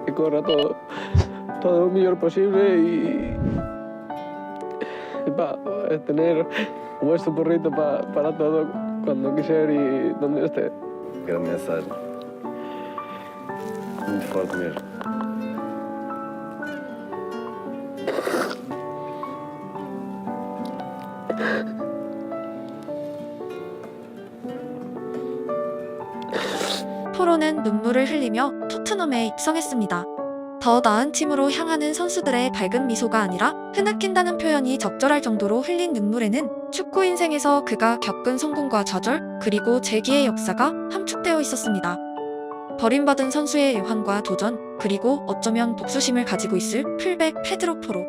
que corra todo lo mejor posible y tener un buen soporrito para todo cuando quiser y donde esté. Grande mensagem. Muito forte mesmo. 포로는 눈물을 흘리며 토트넘에 입성했습니다. 더 나은 팀으로 향하는 선수들의 밝은 미소가 아니라 흐느낀다는 표현이 적절할 정도로 흘린 눈물에는 축구 인생에서 그가 겪은 성공과 좌절, 그리고 재기의 역사가 함축되어 있었습니다. 버림받은 선수의 애환과 도전, 그리고 어쩌면 복수심을 가지고 있을 풀백 페드로 포로.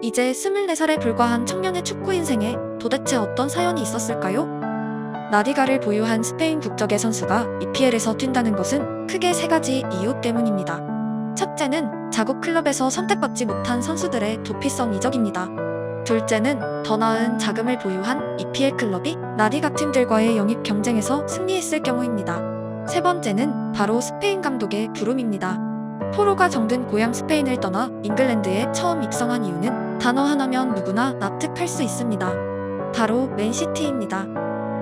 이제 24살에 불과한 청년의 축구 인생에 도대체 어떤 사연이 있었을까요? 라리가를 보유한 스페인 국적의 선수가 EPL에서 뛴다는 것은 크게 3가지 이유 때문입니다. 첫째는 자국 클럽에서 선택받지 못한 선수들의 도피성 이적입니다. 둘째는 더 나은 자금을 보유한 EPL 클럽이 라리가 팀들과의 영입 경쟁에서 승리했을 경우입니다. 세 번째는 바로 스페인 감독의 부름입니다. 포로가 정든 고향 스페인을 떠나 잉글랜드에 처음 입성한 이유는 단어 하나면 누구나 납득할 수 있습니다. 바로 맨시티입니다.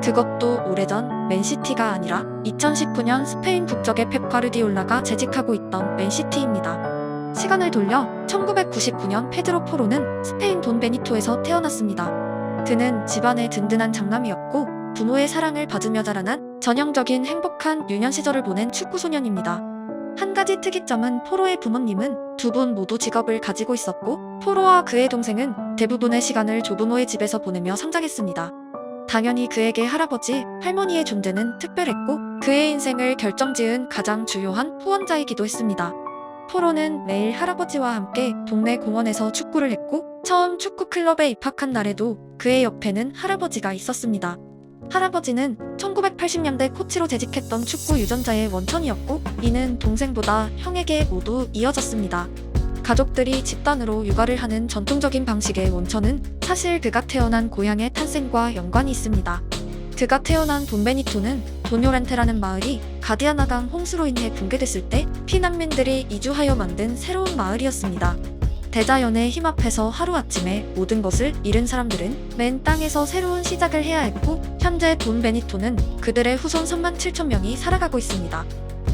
그것도 오래전 맨시티가 아니라 2019년 스페인 국적의 펩 과르디올라가 재직하고 있던 맨시티입니다. 시간을 돌려 1999년 페드로 포로는 스페인 돈 베니토에서 태어났습니다. 그는 집안의 든든한 장남이었고 부모의 사랑을 받으며 자라난 전형적인 행복한 유년 시절을 보낸 축구 소년입니다. 한 가지 특이점은 포로의 부모님은 두 분 모두 직업을 가지고 있었고 포로와 그의 동생은 대부분의 시간을 조부모의 집에서 보내며 성장했습니다. 당연히 그에게 할아버지, 할머니의 존재는 특별했고 그의 인생을 결정지은 가장 주요한 후원자이기도 했습니다. 포로는 매일 할아버지와 함께 동네 공원에서 축구를 했고 처음 축구 클럽에 입학한 날에도 그의 옆에는 할아버지가 있었습니다. 할아버지는 1980년대 코치로 재직했던 축구 유전자의 원천이었고 이는 동생보다 형에게 모두 이어졌습니다. 가족들이 집단으로 육아를 하는 전통적인 방식의 원천은 사실 그가 태어난 고향의 탄생과 연관이 있습니다. 그가 태어난 돈베니토는 도뇨렌테라는 마을이 가디아나강 홍수로 인해 붕괴됐을 때 피난민들이 이주하여 만든 새로운 마을이었습니다. 대자연에 힘 앞에서 하루아침에 모든 것을 잃은 사람들은 맨 땅에서 새로운 시작을 해야 했고 현재 돈베니토는 그들의 후손 37,000명이 살아가고 있습니다.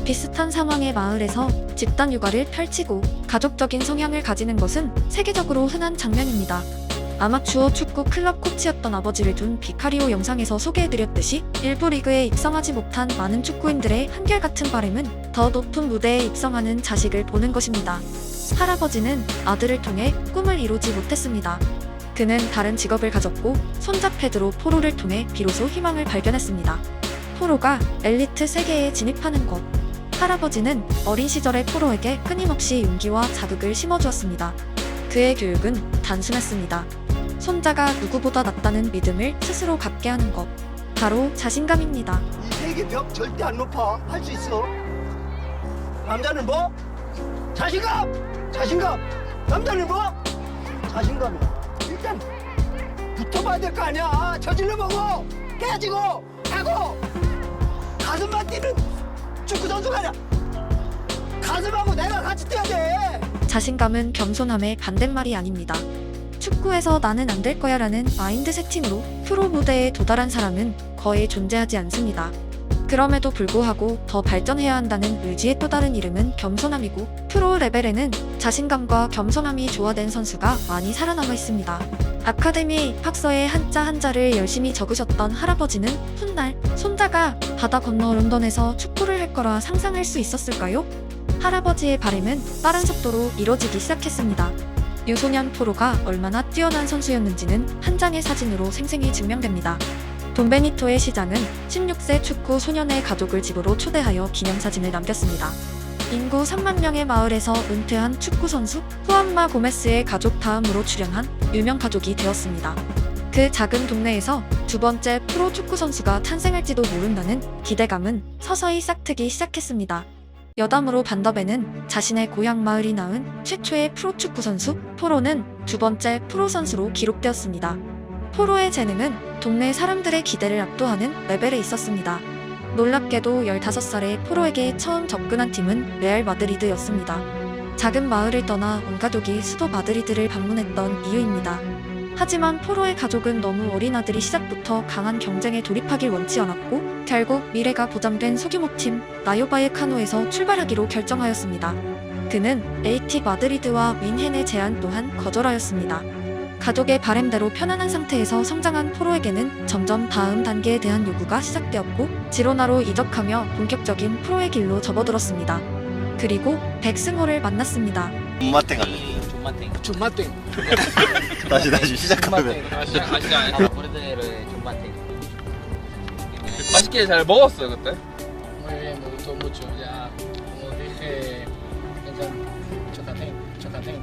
비슷한 상황의 마을에서 집단 육아를 펼치고 가족적인 성향을 가지는 것은 세계적으로 흔한 장면입니다. 아마추어 축구 클럽 코치였던 아버지를 둔 비카리오 영상에서 소개해드렸듯이 일부 리그에 입성하지 못한 많은 축구인들의 한결같은 바람은 더 높은 무대에 입성하는 자식을 보는 것입니다. 할아버지는 아들을 통해 꿈을 이루지 못했습니다. 그는 다른 직업을 가졌고 손자 페드로 포로를 통해 비로소 희망을 발견했습니다. 포로가 엘리트 세계에 진입하는 것. 할아버지는 어린 시절의 포로에게 끊임없이 용기와 자극을 심어주었습니다. 그의 교육은 단순했습니다. 손자가 누구보다 낫다는 믿음을 스스로 갖게 하는 것. 바로 자신감입니다. 이 세계 벽 절대 안 높아. 할 수 있어. 남자는 뭐? 자신감! 자신감! 남자는 뭐? 자신감이야. 일단 붙어봐야 될 거 아니야. 저질러 보고 깨지고 하고 가슴만 뛰는 축구 선수가 아니야. 가슴하고 내가 같이 뛰어야 돼. 자신감은 겸손함의 반대말이 아닙니다. 축구에서 나는 안 될 거야 라는 마인드 세팅으로 프로 무대에 도달한 사람은 거의 존재하지 않습니다. 그럼에도 불구하고 더 발전해야 한다는 의지의 또 다른 이름은 겸손함이고 프로 레벨에는 자신감과 겸손함이 조화된 선수가 많이 살아남아 있습니다. 아카데미에 입학서에 한자 한자를 열심히 적으셨던 할아버지는 훗날 손자가 바다 건너 런던에서 축구를 할 거라 상상할 수 있었을까요? 할아버지의 바람은 빠른 속도로 이뤄지기 시작했습니다. 유소년 포로가 얼마나 뛰어난 선수였는지는 한 장의 사진으로 생생히 증명됩니다. 돈베니토의 시장은 16세 축구 소년의 가족을 집으로 초대하여 기념사진을 남겼습니다. 인구 3만 명의 마을에서 은퇴한 축구 선수 후안마 고메스의 가족 다음으로 출연한 유명 가족이 되었습니다. 그 작은 동네에서 두 번째 프로 축구 선수가 탄생할지도 모른다는 기대감은 서서히 싹트기 시작했습니다. 여담으로 반더벤은 자신의 고향 마을이 낳은 최초의 프로 축구 선수 포로는 두 번째 프로 선수로 기록되었습니다. 포로의 재능은 동네 사람들의 기대를 압도하는 레벨에 있었습니다. 놀랍게도 15살의 포로에게 처음 접근한 팀은 레알 마드리드였습니다. 작은 마을을 떠나 온 가족이 수도 마드리드를 방문했던 이유입니다. 하지만 포로의 가족은 너무 어린 아들이 시작부터 강한 경쟁에 돌입하길 원치 않았고 결국 미래가 보장된 소규모 팀 라요바예카노에서 출발하기로 결정하였습니다. 그는 AT 마드리드와 윈헨의 제안 또한 거절하였습니다. 가족의 바램대로 편안한 상태에서 성장한 포로에게는 점점 다음 단계에 대한 요구가 시작되었고 지로나로 이적하며 본격적인 프로의 길로 접어들었습니다. 그리고 백승호를 만났습니다. 존맛땡 할래. 존맛땡. 다시 시작하면. 포르테르의 존맛땡. 맛있게 잘 먹었어요 그때? Muy bien, me gustó mucho. Ya, como dije, chocatín, chocatín.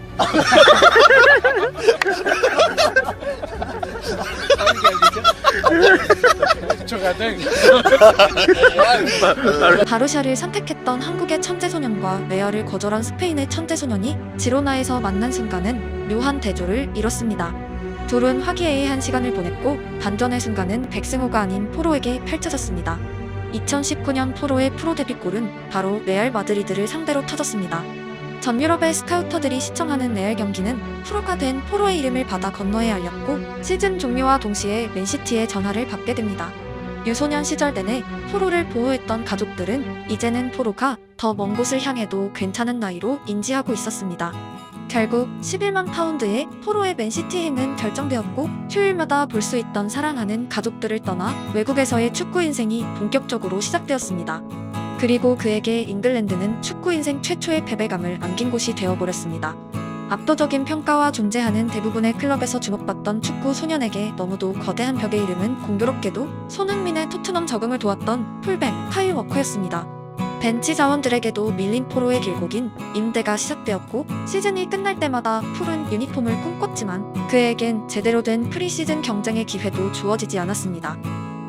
chocatín. 바르샤를 선택했던 한국의 천재소년과 레알을 거절한 스페인의 천재소년이 지로나에서 만난 순간은 묘한 대조를 이뤘습니다. 둘은 화기애애한 시간을 보냈고 반전의 순간은 백승호가 아닌 포로에게 펼쳐졌습니다. 2019년 포로의 프로 데뷔골은 바로 레알 마드리드를 상대로 터졌습니다. 전 유럽의 스카우터들이 시청하는 레알 경기는 프로가 된 포로의 이름을 받아 건너에 알렸고 시즌 종료와 동시에 맨시티의 전화를 받게 됩니다. 유소년 시절 내내 포로를 보호했던 가족들은 이제는 포로가 더 먼 곳을 향해도 괜찮은 나이로 인지하고 있었습니다. 결국 11만 파운드의 포로의 맨시티 행은 결정되었고 휴일마다 볼 수 있던 사랑하는 가족들을 떠나 외국에서의 축구 인생이 본격적으로 시작되었습니다. 그리고 그에게 잉글랜드는 축구 인생 최초의 패배감을 안긴 곳이 되어버렸습니다. 압도적인 평가와 존재하는 대부분의 클럽에서 주목받던 축구 소년에게 너무도 거대한 벽의 이름은 공교롭게도 손흥민의 토트넘 적응을 도왔던 풀백 카일 워커였습니다. 벤치 자원들에게도 밀린 포로의 길목인 임대가 시작되었고 시즌이 끝날 때마다 푸른 유니폼을 꿈꿨지만 그에겐 제대로 된 프리시즌 경쟁의 기회도 주어지지 않았습니다.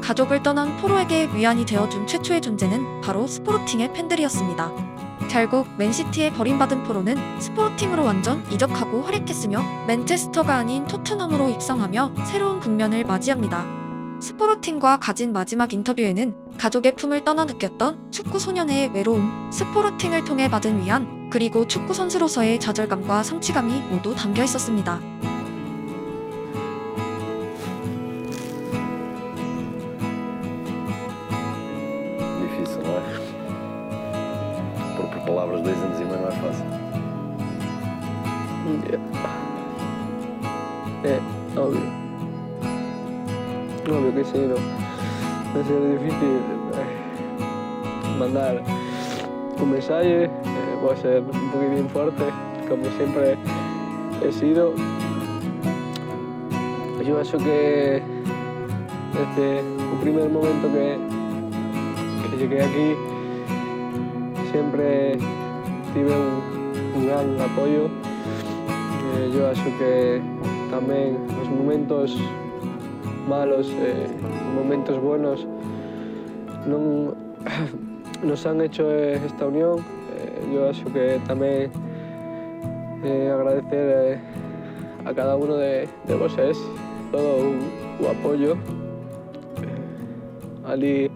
가족을 떠난 포로에게 위안이 되어준 최초의 존재는 바로 스포르팅의 팬들이었습니다. 결국 맨시티에 버림받은 포로는 스포르팅으로 완전 이적하고 활약했으며 맨체스터가 아닌 토트넘으로 입성하며 새로운 국면을 맞이합니다. 스포르팅과 가진 마지막 인터뷰에는 가족의 품을 떠나 느꼈던 축구 소년의 외로움, 스포르팅을 통해 받은 위안, 그리고 축구 선수로서의 좌절감과 성취감이 모두 담겨 있었습니다. Difícil, não é? Por palavras 2 anos e meio não é fácil. Obvio. Obvio que sí, no. Va a ser difícil mandar un mensaje, voy a ser un poquitín fuerte, como siempre he sido. Yo creo que desde el primer momento que llegué aquí siempre tuve un gran apoyo. Yo creo que también los momentos malos, momentos buenos nos han hecho esta unión. Yo creo que también agradecer a cada uno de vosotros todo el apoyo. Ali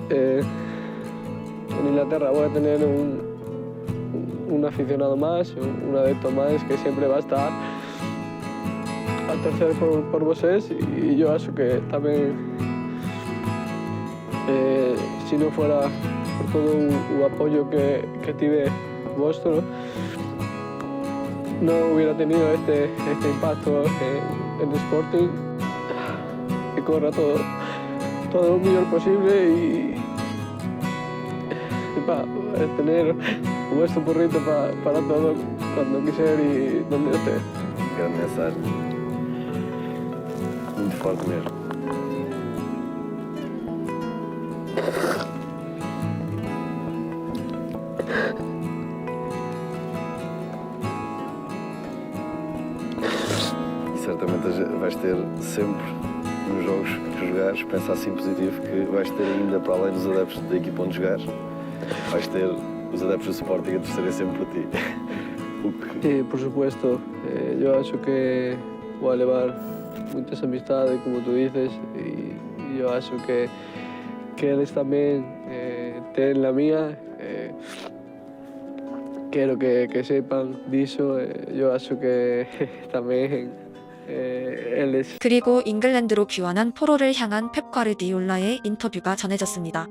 en Inglaterra voy a tener un aficionado más, un adepto más que siempre va a estar a torcer por vosotros, y yo creo que también si no fuera por todo el apoyo que tuve vuestro, no hubiera tenido este impacto en el Sporting, que corra todo lo mejor posible y para tener vuestro porrito para todo cuando quiser y donde esté. Grande mensagem. Muito forte mesmo. E certamente vais ter sempre nos jogos que jogares, pensa assim positivo, que vais ter ainda para além dos adeptos da equipa onde jogares, vais ter os adeptos do Sporting a torcerem sempre por ti. Sí, por supuesto. Yo creo que voy a elevar muchas amistades, como tú dices, y yo creo que ellos también tienen la mía. quero que sepan diso. Yo acho que tamén eles 그리고 잉글랜드로 귀환한 포로를 향한 펩 과르디올라의 인터뷰가 전해졌습니다.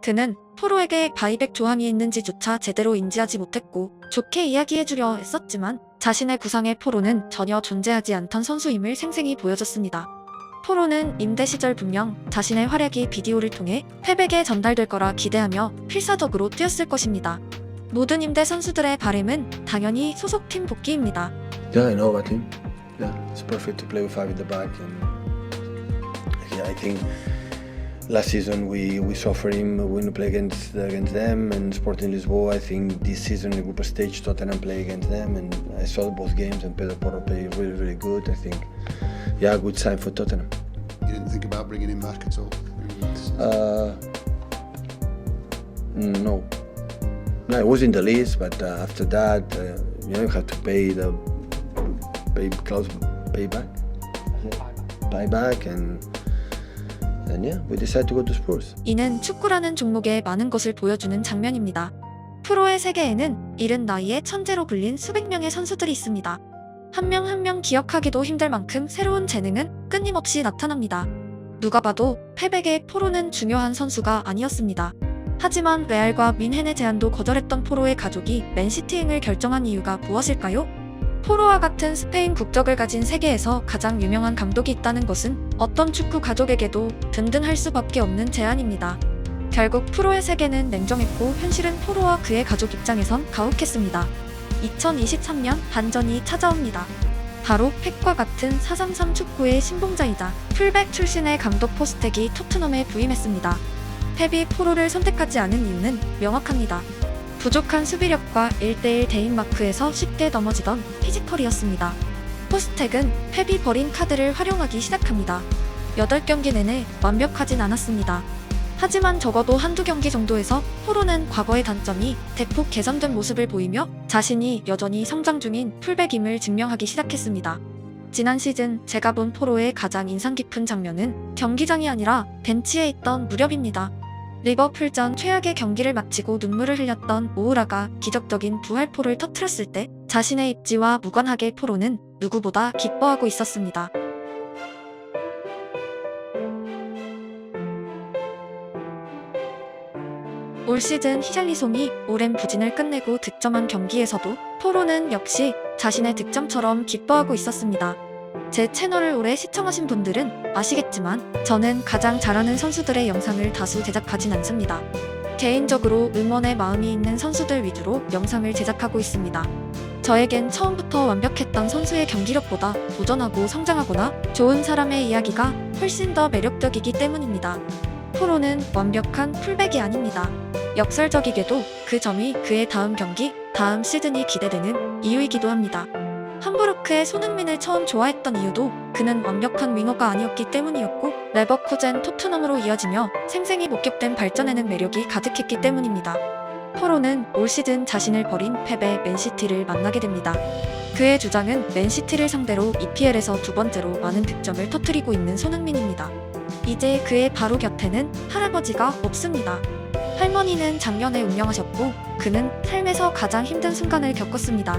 그는 포로에게 바이백 조항이 있는지조차 제대로 인지하지 못했고 좋게 이야기해주려 했었지만 자신의 구상의 포로는 전혀 존재하지 않던 선수임을 생생히 보여줬습니다. 포로는 임대 시절 분명 자신의 활약이 비디오를 통해 펩에게 전달될 거라 기대하며 필사적으로 뛰었을 것입니다. 모든 임대 선수들의 바람은 당연히 소속팀 복귀입니다. Yeah, I know about him. Yeah, it's perfect to play with five at the back, and yeah, I think last season we suffered him when we play against them and Sporting Lisboa. I think this season in the group stage Tottenham play against them, and I saw both games and Pedro Porro play really good. I think, yeah, good sign for Tottenham. You didn't think about bringing him back at all? No. No, it was in the list, but after that, you have to pay buyback, and yeah, we decided to go to Spurs. 이는 축구라는 종목의 많은 것을 보여주는 장면입니다. 프로의 세계에는 이른 나이에 천재로 불린 수백 명의 선수들이 있습니다. 한 명 한 명 기억하기도 힘들 만큼 새로운 재능은 끊임없이 나타납니다. 누가 봐도 펩에게 포로는 중요한 선수가 아니었습니다. 하지만 레알과 민헨의 제안도 거절했던 포로의 가족이 맨시티행을 결정한 이유가 무엇일까요? 포로와 같은 스페인 국적을 가진 세계에서 가장 유명한 감독이 있다는 것은 어떤 축구 가족에게도 든든할 수밖에 없는 제안입니다. 결국 프로의 세계는 냉정했고 현실은 포로와 그의 가족 입장에선 가혹했습니다. 2023년 반전이 찾아옵니다. 바로 펩과 같은 433 축구의 신봉자이자 풀백 출신의 감독 포스텍이 토트넘에 부임했습니다. 펩이 포로를 선택하지 않은 이유는 명확합니다. 부족한 수비력과 1대1 대인마크에서 쉽게 넘어지던 피지컬이었습니다. 포스텍은 펩이 버린 카드를 활용하기 시작합니다. 8경기 내내 완벽하진 않았습니다. 하지만 적어도 한두 경기 정도에서 포로는 과거의 단점이 대폭 개선된 모습을 보이며 자신이 여전히 성장 중인 풀백임을 증명하기 시작했습니다. 지난 시즌 제가 본 포로의 가장 인상 깊은 장면은 경기장이 아니라 벤치에 있던 무렵입니다. 리버풀전 최악의 경기를 마치고 눈물을 흘렸던 오우라가 기적적인 부활포를 터뜨렸을 때 자신의 입지와 무관하게 포로는 누구보다 기뻐하고 있었습니다. 올 시즌 히샬리송이 오랜 부진을 끝내고 득점한 경기에서도 포로는 역시 자신의 득점처럼 기뻐하고 있었습니다. 제 채널을 오래 시청하신 분들은 아시겠지만 저는 가장 잘하는 선수들의 영상을 다수 제작하진 않습니다. 개인적으로 응원의 마음이 있는 선수들 위주로 영상을 제작하고 있습니다. 저에겐 처음부터 완벽했던 선수의 경기력보다 도전하고 성장하거나 좋은 사람의 이야기가 훨씬 더 매력적이기 때문입니다. 포로는 완벽한 풀백이 아닙니다. 역설적이게도 그 점이 그의 다음 경기, 다음 시즌이 기대되는 이유이기도 합니다. 함부르크의 손흥민을 처음 좋아했던 이유도 그는 완벽한 윙어가 아니었기 때문이었고 레버쿠젠 토트넘으로 이어지며 생생히 목격된 발전에는 매력이 가득했기 때문입니다. 포로는 올 시즌 자신을 버린 펩의 맨시티를 만나게 됩니다. 그의 주장은 맨시티를 상대로 EPL에서 두 번째로 많은 득점을 터뜨리고 있는 손흥민입니다. 이제 그의 바로 곁에는 할아버지가 없습니다. 할머니는 작년에 운명하셨고 그는 삶에서 가장 힘든 순간을 겪었습니다.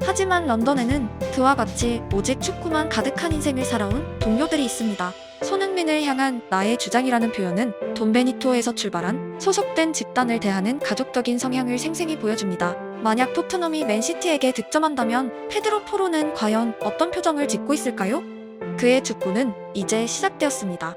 하지만 런던에는 그와 같이 오직 축구만 가득한 인생을 살아온 동료들이 있습니다. 손흥민을 향한 나의 주장이라는 표현은 돈베니토에서 출발한 소속된 집단을 대하는 가족적인 성향을 생생히 보여줍니다. 만약 토트넘이 맨시티에게 득점한다면 페드로 포로는 과연 어떤 표정을 짓고 있을까요? 그의 축구는 이제 시작되었습니다.